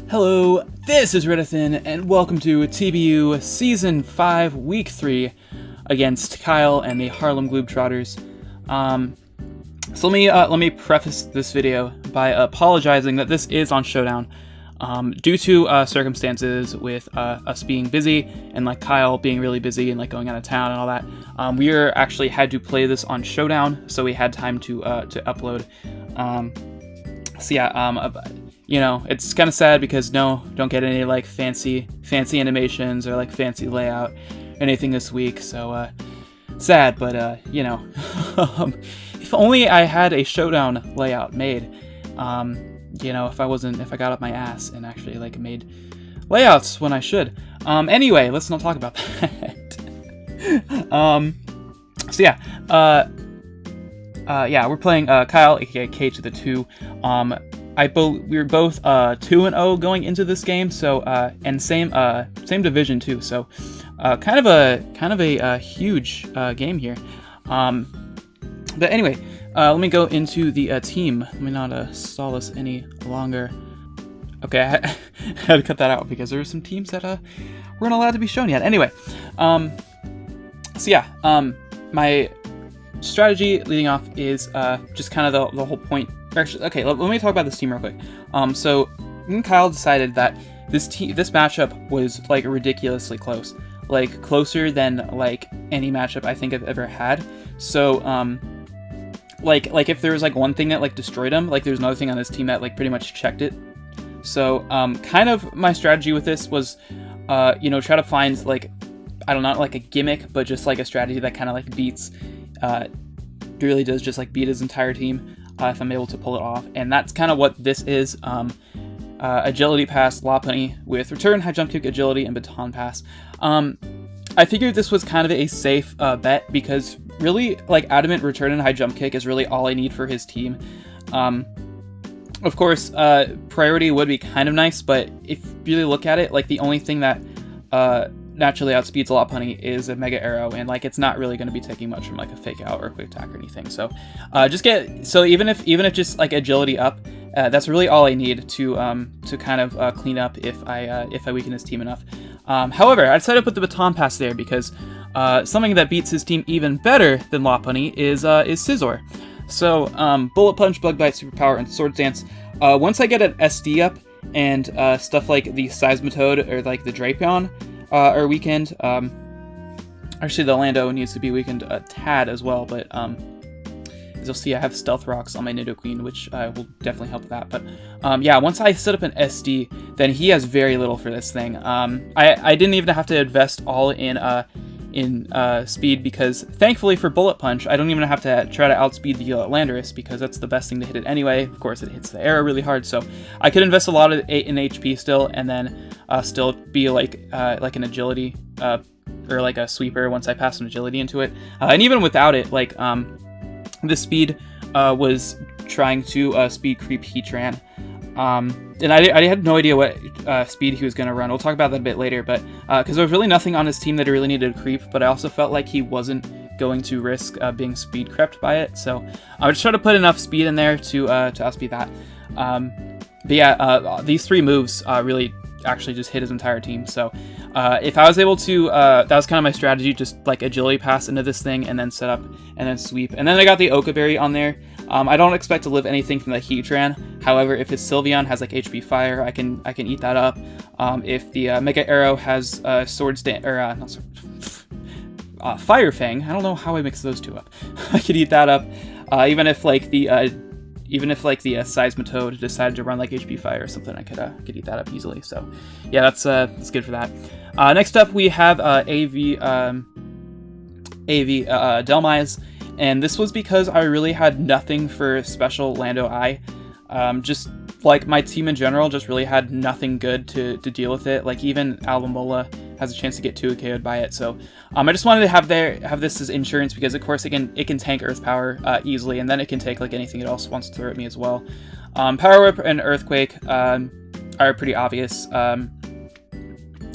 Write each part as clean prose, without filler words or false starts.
Hello, this is Reddithin, and welcome to TBU Season 5, Week 3, against Kyle and the Harlem Gloomtrotters. So let me preface this video by apologizing that this is on Showdown. Due to circumstances with us being busy, and like Kyle being really busy and like going out of town and all that, we actually had to play this on Showdown, so we had time to upload. You know, it's kind of sad because don't get any like fancy animations or like fancy layout or anything this week. So sad, but you know, if only I had a Showdown layout made. You know, if I got up my ass and actually like made layouts when I should. Anyway, let's not talk about that. We're playing Kyle, aka K to the 2. We were both 2-0 going into this game, so and same division too, so kind of a huge game here. But anyway, let me go into the team. Let me not stall this any longer. Okay, I had to cut that out because there were some teams that weren't allowed to be shown yet. Anyway, my strategy leading off is just kind of the whole point. Actually, okay, let me talk about this team real quick. So me and Kyle decided that this matchup was like ridiculously close, like closer than like any matchup I think I've ever had. So like if there was like one thing that like destroyed him, like there's another thing on this team that like pretty much checked it. So kind of my strategy with this was try to find like, I don't know, like a gimmick, but just like a strategy that kind of like beats really does just like beat his entire team. If I'm able to pull it off, and that's kind of what this is. Agility pass, Lopunny with return, high jump kick, agility, and baton pass. I figured this was kind of a safe bet because really, like, adamant return and high jump kick is really all I need for his team. Of course, priority would be kind of nice, but if you really look at it, like the only thing that naturally outspeeds Lopunny is a Mega Arrow, and like it's not really going to be taking much from like a fake out or a quick attack or anything. So even if just like agility up, that's really all I need to kind of clean up if I weaken his team enough. However, I decided to put the baton pass there because something that beats his team even better than Lopunny is Scizor. So Bullet Punch, Bug Bite, Superpower, and Swords Dance. Once I get an SD up and stuff like the Seismitoad or like the Drapion are weakened. Actually, the Lando needs to be weakened a tad as well, but as you'll see, I have Stealth Rocks on my Nidoqueen, which will definitely help with that. But once I set up an SD, then he has very little for this thing. I didn't even have to invest all in speed because, thankfully for Bullet Punch, I don't even have to try to outspeed the Landorus because that's the best thing to hit it anyway. Of course, it hits the arrow really hard, so I could invest a lot of in HP still, and then still be like an agility or like a sweeper once I pass an agility into it. And even without it, like this speed was trying to speed creep Heatran. And I had no idea what speed he was going to run. We'll talk about that a bit later, but because there was really nothing on his team that he really needed to creep, but I also felt like he wasn't going to risk being speed crept by it, so I would just try to put enough speed in there to outspeed that. These three moves really actually just hit his entire team, so if I was able to, that was kind of my strategy, just like agility pass into this thing and then set up and then sweep. And then I got the Oka Berry on there. I don't expect to live anything from the Heatran. However, if his Sylveon has like HP Fire, I can eat that up. If the Mega Arrow has Fire Fang, I don't know how I mix those two up. I could eat that up. Even if the Seismitoad decided to run like HP Fire or something, I could eat that up easily. So yeah, that's good for that. Next up we have AV Delmise. And this was because I really had nothing for special Lando I. Just like my team in general just really had nothing good to deal with it. Like even Albamola has a chance to get 2 KO'd by it. So I just wanted to have this as insurance because of course it can tank Earth Power easily, and then it can take like anything it else wants to throw at me as well. Power Whip and Earthquake are pretty obvious.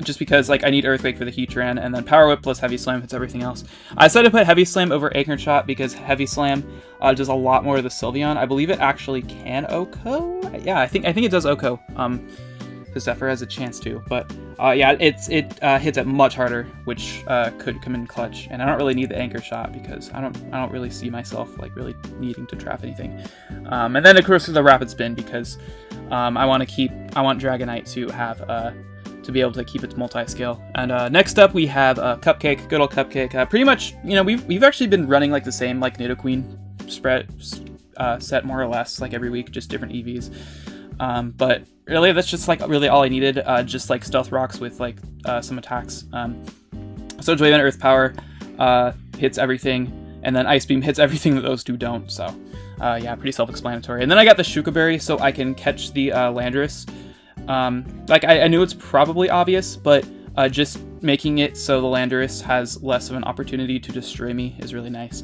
Just because like I need Earthquake for the Heatran, and then Power Whip plus Heavy Slam hits everything else. I decided to put Heavy Slam over Acorn Shot because Heavy Slam does a lot more of the Sylveon. I believe it actually can OHKO. Yeah, I think it does OHKO. Zephyr has a chance to. But yeah, it hits it much harder, which could come in clutch. And I don't really need the anchor shot because I don't really see myself like really needing to trap anything. And then of course the rapid spin because I want Dragonite to have to be able to keep its multi-scale. And next up we have Cupcake, good old Cupcake. Pretty much, you know, we've actually been running like the same like Nidoqueen spread set more or less like every week, just different EVs. But really that's just like really all I needed, just like Stealth Rocks with like some attacks. So Joy Vent Earth Power hits everything, and then Ice Beam hits everything that those two don't. So yeah, pretty self-explanatory. And then I got the Shuka Berry so I can catch the Landorus. Like I knew it's probably obvious, but just making it so the Landorus has less of an opportunity to destroy me is really nice.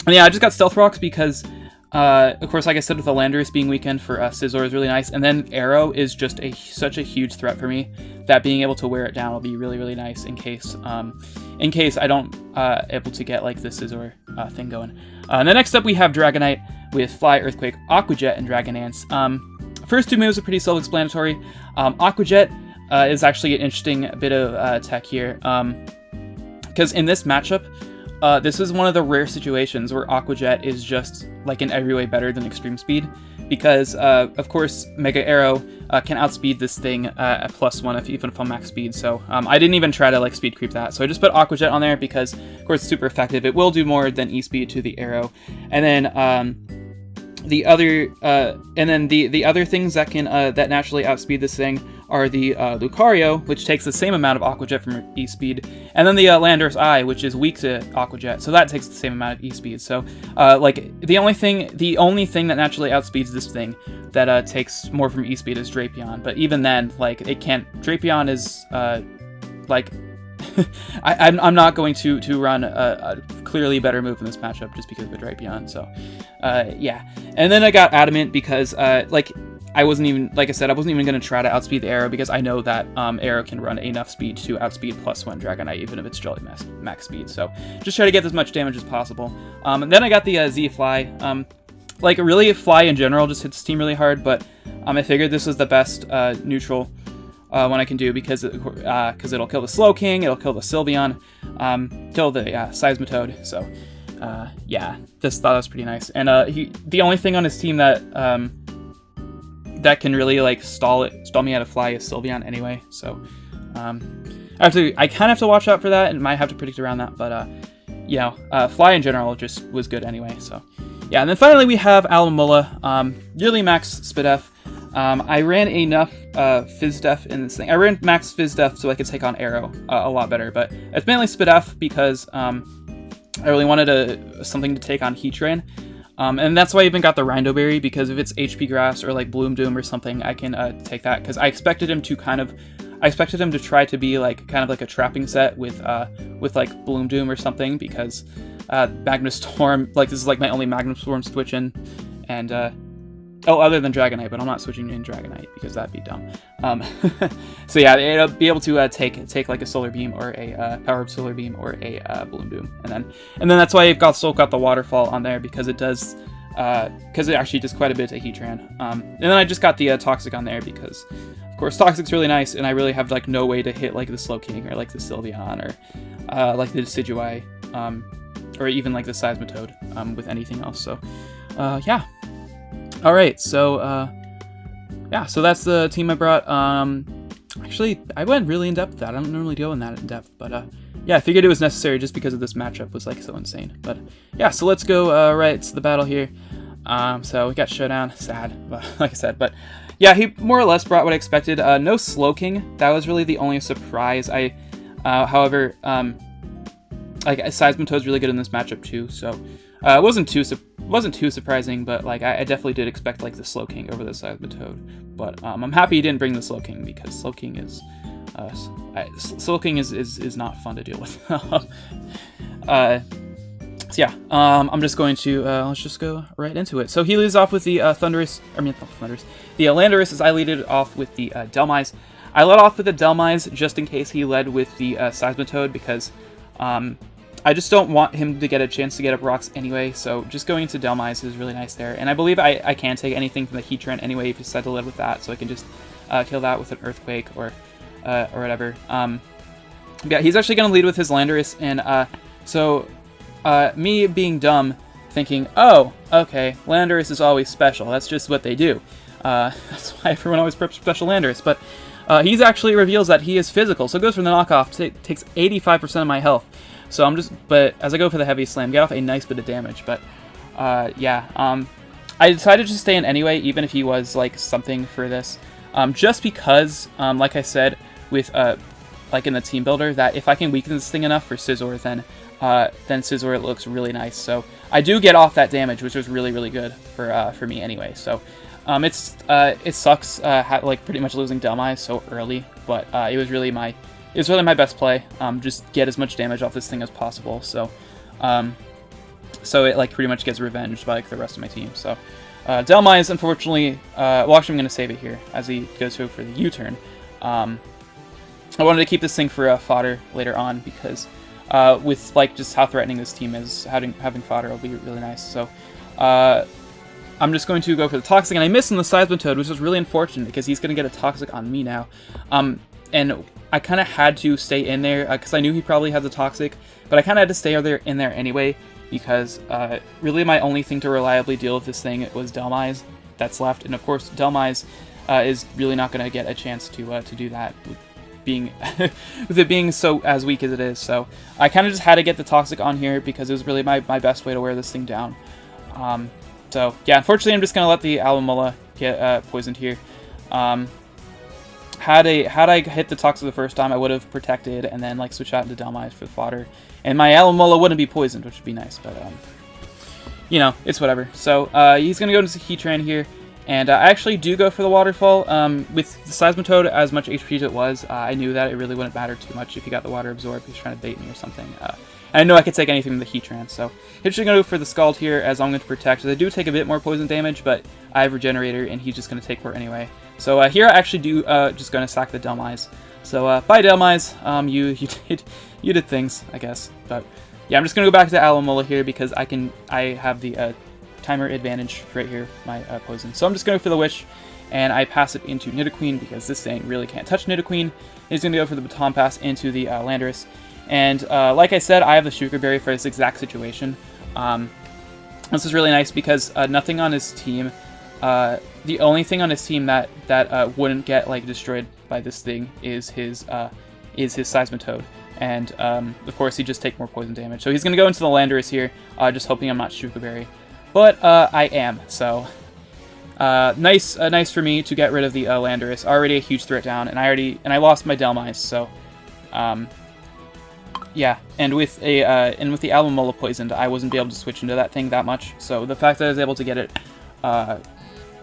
And yeah, I just got Stealth Rocks because, of course, like I said, with the Landorus being weakened for Scizor is really nice. And then Arrow is just such a huge threat for me that being able to wear it down will be really, really nice in case I don't able to get like the Scizor thing going. And then next up we have Dragonite with Fly, Earthquake, Aqua Jet, and Dragon Dance. First two moves are pretty self-explanatory. Aqua Jet is actually an interesting bit of tech here, because in this matchup, this is one of the rare situations where Aqua Jet is just like in every way better than Extreme Speed, because of course Mega Arrow can outspeed this thing at +1 even if I'm max speed. So I didn't even try to like speed creep that. So I just put Aqua Jet on there because of course it's super effective. It will do more than E-Speed to the Arrow, and then the other things that can that naturally outspeed this thing are the Lucario, which takes the same amount of Aqua Jet from E-Speed, and then the Landorus Eye, which is weak to Aqua Jet, so that takes the same amount of E-Speed. So like the only thing that naturally outspeeds this thing that takes more from E-Speed is Drapion, but even then, like it can't. Drapion is like I'm not going to run a clearly better move in this matchup just because of the Drapion. So yeah, and then I got Adamant because like I wasn't even going to try to outspeed the Arrow because I know that Arrow can run enough speed to outspeed +1 Dragonite even if it's Jolly max speed. So just try to get as much damage as possible. And then I got the Z Fly. Like really, Fly in general just hits Team really hard, but I figured this was the best neutral one I can do because it'll kill the Slowking, it'll kill the Sylveon, kill the Seismitoad. So yeah, just thought that was pretty nice. And the only thing on his team that that can really like stall me out of Fly is Sylveon anyway. So I kind of have to watch out for that and might have to predict around that. But you know, Fly in general just was good anyway. So yeah, and then finally we have Alomomola, yearly max Spidef. I ran enough Fizdef in this thing. I ran max Fizdef so I could take on Arrow a lot better, but it's mainly Spidef because I really wanted something to take on Heatran. And that's why I even got the Rindo Berry, because if it's HP Grass or like Bloom Doom or something, I can take that, because I expected him to try to be like kind of like a trapping set with like Bloom Doom or something, because Magnum Storm, like this is like my only Magnum Storm switch in, and other than Dragonite, but I'm not switching in Dragonite because that'd be dumb. So yeah, it'll be able to take like a Solar Beam or a Power Up Solar Beam or a Bloom Doom, and then that's why I've still got the Waterfall on there, because it does because it actually does quite a bit to Heatran. And then I just got the Toxic on there because of course Toxic's really nice, and I really have like no way to hit like the Slowking or like the Sylveon or like the Decidueye or even like the Seismitoad with anything else. So yeah. All right, so yeah, so that's the team I brought. Actually, I went really in depth with that. I don't normally go in that in depth, but yeah, I figured it was necessary just because of this matchup was like so insane. But yeah, so let's go right to the battle here. So we got Showdown, sad, like I said, but yeah, he more or less brought what I expected. No Slowking, that was really the only surprise. However, like Seismitoad's really good in this matchup too, so it wasn't too surprising, but like I definitely did expect like the Slowking over the Seismitoad. But I'm happy he didn't bring the Slowking, because Slowking is not fun to deal with. So yeah, I'm just going to let's just go right into it. So he leads off with the the Landorus, as I lead it off with the Delmise. I led off with the Delmise just in case he led with the Seismitoad, because I just don't want him to get a chance to get up rocks anyway, so just going into Tynamos is really nice there. And I believe I can take anything from the Heatran anyway if you decide to live with that, so I can just kill that with an Earthquake or whatever. Yeah, he's actually going to lead with his Landorus, and so me being dumb, thinking, oh, okay, Landorus is always special, that's just what they do. That's why everyone always preps special Landorus, but he's actually reveals that he is physical, so it goes for the knockoff, takes 85% of my health. So I'm just, but as I go for the heavy slam, get off a nice bit of damage, but yeah, I decided to stay in anyway, even if he was like something for this, just because, like I said, with like in the team builder, that if I can weaken this thing enough for Scizor, then Scizor it looks really nice. So I do get off that damage, which was really, really good for me anyway. So it sucks like pretty much losing Tynamos so early, but it was really my best play. Just get as much damage off this thing as possible. So so it like pretty much gets revenged by like the rest of my team. So Tynamos, unfortunately, well, actually I'm going to save it here as he goes for the U-turn. I wanted to keep this thing for fodder later on because with like just how threatening this team is, having fodder will be really nice. So I'm just going to go for the Toxic, and I missed on the Seismitoad, which is really unfortunate because he's going to get a Toxic on me now. And I kind of had to stay in there because I knew he probably had the Toxic, but I kind of had to stay in there anyway because really my only thing to reliably deal with this thing was Tynamos that's left, and of course Tynamos is really not going to get a chance to do that. With it being so as weak as it is, so I kind of just had to get the Toxic on here because it was really my best way to wear this thing down. So yeah, unfortunately I'm just gonna let the Alomola get poisoned here. Had I hit the Toxic the first time, I would have protected and then like switch out into Tynamos for the fodder, and my Alomola wouldn't be poisoned, which would be nice. But you know, it's whatever. So he's gonna go into Heatran here. And I actually do go for the Waterfall. With the Seismitoad, as much HP as it was, I knew that it really wouldn't matter too much if he got the Water Absorb. He was trying to bait me or something. And I know I could take anything from the Heatran, so I'm just going to go for the Scald here, as I'm going to protect. They do take a bit more poison damage, but I have Regenerator, and he's just going to take more anyway. So here I actually do just going to sack the Tynamos. So bye Tynamos, you did things, I guess. But yeah, I'm just going to go back to the Alomola here because I have the timer advantage right here, my poison. So I'm just going for the Wish, and I pass it into Nidoqueen because this thing really can't touch Nidoqueen. He's going to go for the Baton Pass into the Landorus. And like I said, I have the Sugar Berry for this exact situation. This is really nice because nothing on his team, the only thing on his team that wouldn't get like destroyed by this thing is his Seismitoad. And of course, he just take more poison damage. So he's going to go into the Landorus here, just hoping I'm not Sugar Berry. But I am, so nice for me to get rid of the Landorus. Already a huge threat down, and I lost my Tynamos, so yeah. And with the Alomola poisoned, I wasn't able to switch into that thing that much. So the fact that I was able to get it, I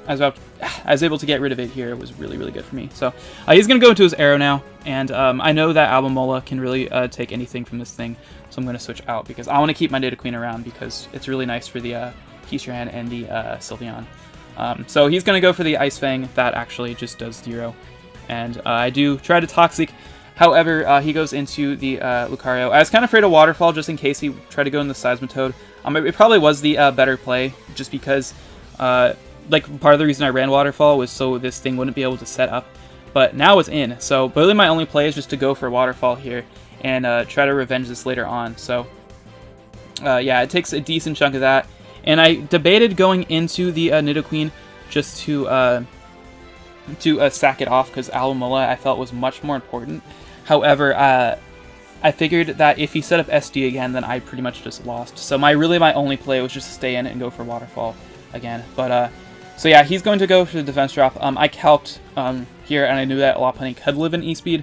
was able to get rid of it here was really, really good for me. So he's gonna go into his Arrow now, and I know that Alomola can really take anything from this thing, so I'm gonna switch out because I want to keep my Nidoqueen around because it's really nice for the Heatran and the Sylveon. So he's going to go for the Ice Fang. That actually just does 0. And I do try to Toxic. However, he goes into the Lucario. I was kind of afraid of Waterfall just in case he tried to go in the Seismitoad. It probably was the better play just because like part of the reason I ran Waterfall was so this thing wouldn't be able to set up. But now it's in. So really my only play is just to go for Waterfall here and try to revenge this later on. So yeah, it takes a decent chunk of that. And I debated going into the Nidoqueen just to sack it off because Alomola I felt was much more important. However, I figured that if he set up SD again, then I pretty much just lost. So my only play was just to stay in it and go for Waterfall again. But so yeah, he's going to go for the Defense Drop. I calced here, and I knew that Lopunny could live in E-Speed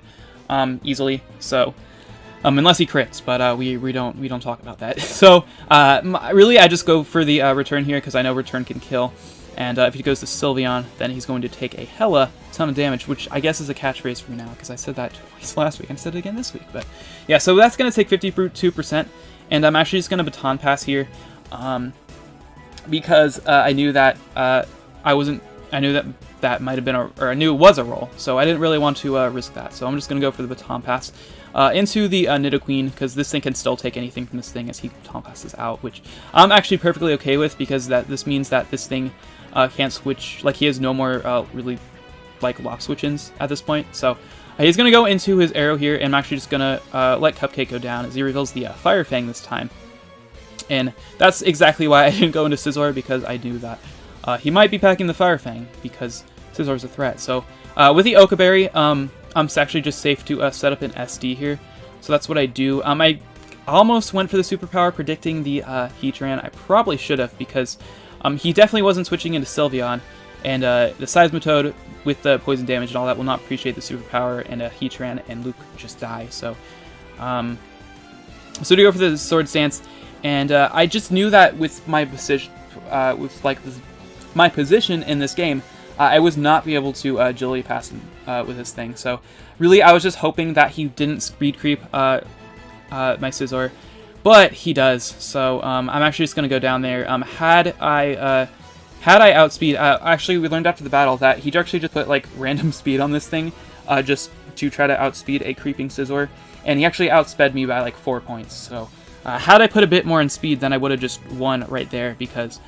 easily. So. Unless he crits, but we don't talk about that. So really, I just go for the return here because I know return can kill, and if he goes to Sylveon, then he's going to take a hella ton of damage, which I guess is a catchphrase for me now because I said that twice last week and said it again this week. But yeah, so that's going to take 52%, and I'm actually just going to Baton Pass here because I knew that I wasn't I knew that that might have been or I knew it was a roll, so I didn't really want to risk that. So I'm just gonna go for the baton pass into the Nidoqueen, because this thing can still take anything from this thing as he baton passes out, which I'm actually perfectly okay with, because this means that this thing can't switch. Like, he has no more really like lock switch-ins at this point. So he's gonna go into his arrow here, and I'm actually just gonna let Cupcake go down as he reveals the Fire Fang this time. And that's exactly why I didn't go into Scizor, because I knew that he might be packing the Fire Fang, because Scizor's a threat. So with the Oka Berry, I'm actually just safe to set up an SD here. So that's what I do. I almost went for the superpower predicting the Heatran. I probably should have, because he definitely wasn't switching into Sylveon, and the Seismitoad with the poison damage and all that will not appreciate the superpower, and Heatran and Luke just die. So to go for the Sword Stance, and I just knew that with my position, my position in this game, I was not be able to agility pass him with this thing. So really, I was just hoping that he didn't speed creep my Scizor, but he does. So I'm actually just going to go down there. Had I outspeed, actually we learned after the battle that he actually just put like random speed on this thing just to try to outspeed a creeping Scizor, and he actually outsped me by like 4 points. So had I put a bit more in speed, then I would have just won right there, because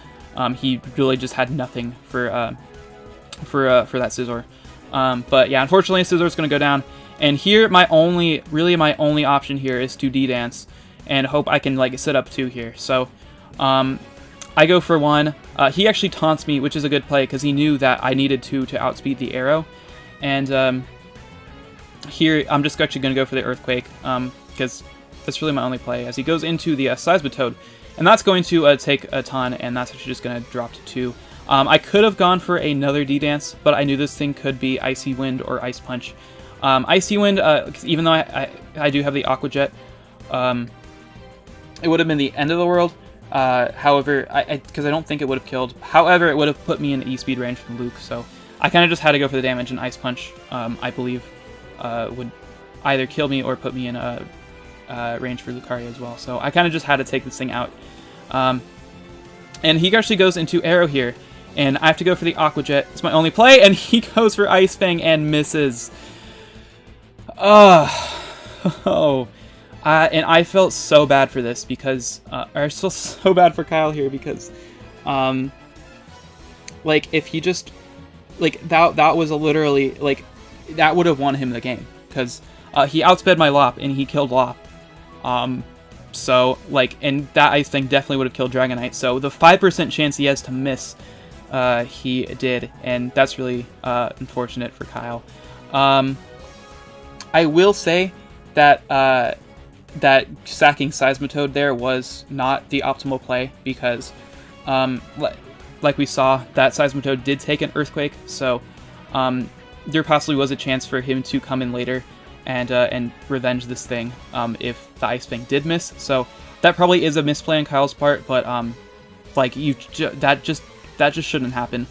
he really just had nothing for that Scizor. But yeah, unfortunately, Scizor's going to go down. And here, my only option here is to D-Dance and hope I can like set up 2 here. So I go for 1. He actually taunts me, which is a good play, because he knew that I needed 2 to outspeed the arrow. And here, I'm just actually going to go for the Earthquake, because that's really my only play, as he goes into the Seismitoad. And that's going to take a ton, and that's actually just going to drop to 2. I could have gone for another D-Dance, but I knew this thing could be Icy Wind or Ice Punch. Icy Wind, even though I do have the Aqua Jet, it would have been the end of the world. However, because I don't think it would have killed. However, it would have put me in E-Speed range from Luke, so I kind of just had to go for the damage, and Ice Punch, I believe, would either kill me or put me in range for Lucario as well. So I kind of just had to take this thing out. And he actually goes into Arrow here, and I have to go for the Aqua Jet. It's my only play, and he goes for Ice Fang and misses. And I felt so bad for this, because I feel so bad for Kyle here, because like, if he just like that was literally like that would have won him the game, because he outsped my Lop and he killed Lop. So like, and that Ice Fang definitely would have killed Dragonite. So the 5% chance he has to miss, he did, and that's really unfortunate for Kyle. I will say that that sacking Seismitoad there was not the optimal play, because like we saw, that Seismitoad did take an Earthquake, so there possibly was a chance for him to come in later and revenge this thing if the Ice Fang did miss. So that probably is a misplay on Kyle's part, but like, that just shouldn't happen.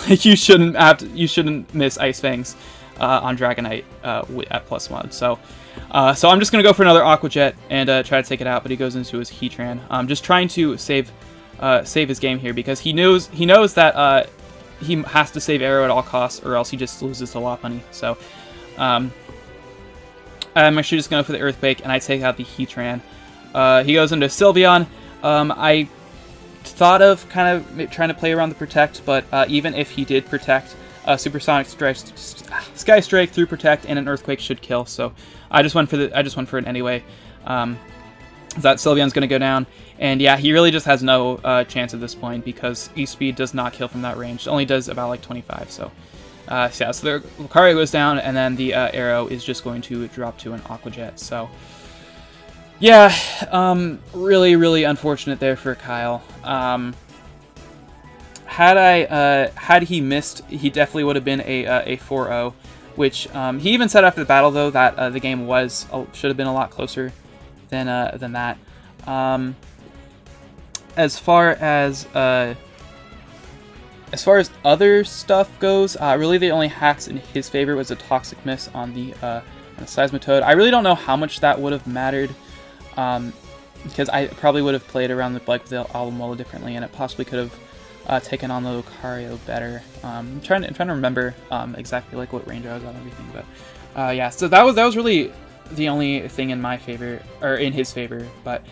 Like, you shouldn't miss Ice Fangs on Dragonite at +1. So I'm just gonna go for another Aqua Jet and try to take it out, but he goes into his Heatran. Just trying to save his game here, because he knows that he has to save Arrow at all costs, or else he just loses to Lopunny. So I'm actually just going for the Earthquake, and I take out the Heatran. He goes into Sylveon. I thought of kind of trying to play around the Protect, but even if he did Protect, Supersonic Sky Strike through Protect and an Earthquake should kill. So I just went for it anyway. That Sylveon's going to go down, and yeah, he really just has no chance at this point, because E-Speed does not kill from that range. It only does about like 25. So yeah, so the Lucario goes down, and then the Arrow is just going to drop to an Aqua Jet. So yeah, really unfortunate there for Kyle. Had he missed, he definitely would have been a 4-0, which he even said after the battle, though, that the game should have been a lot closer than that. As far as other stuff goes, really the only hacks in his favor was a Toxic Miss on the Seismitoad. I really don't know how much that would have mattered, because I probably would have played around the Alomola differently, and it possibly could have taken on the Lucario better. I'm trying to remember exactly like what range I was on and everything, but yeah. So that was really the only thing in my favor, or in his favor. But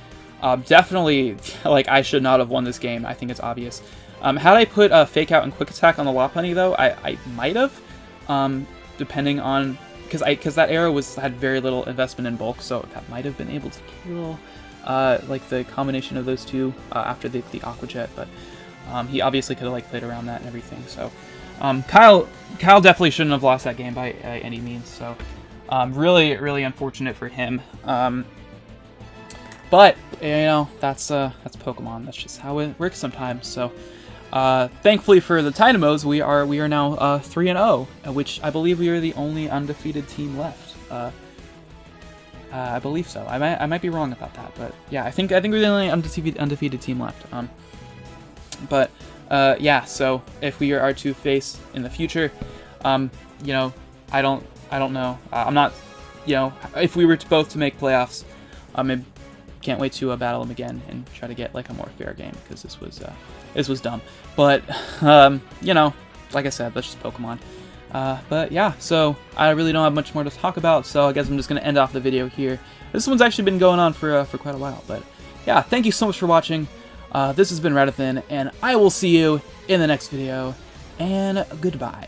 definitely, like, I should not have won this game. I think it's obvious. Had I put Fake Out and Quick Attack on the Lopunny though, I might have, depending on because that arrow had very little investment in bulk, so that might have been able to kill like the combination of those two after the Aqua Jet, but. He obviously could have like played around that and everything. So Kyle definitely shouldn't have lost that game by any means. So really unfortunate for him. But you know, that's Pokemon. That's just how it works sometimes. So thankfully for the Tynamos, we are now 3-0, which I believe we are the only undefeated team left. I believe so. I might be wrong about that, but yeah, I think we're the only undefeated team left. But yeah, so if we are to face in the future, you know, I don't know. I'm not, you know, if we were both to make playoffs, I can't wait to battle them again and try to get like a more fair game, because this was dumb. But you know, like I said, that's just Pokemon. But yeah, so I really don't have much more to talk about, so I guess I'm just gonna end off the video here. This one's actually been going on for quite a while, but yeah, thank you so much for watching. This has been Radithan, and I will see you in the next video, and goodbye.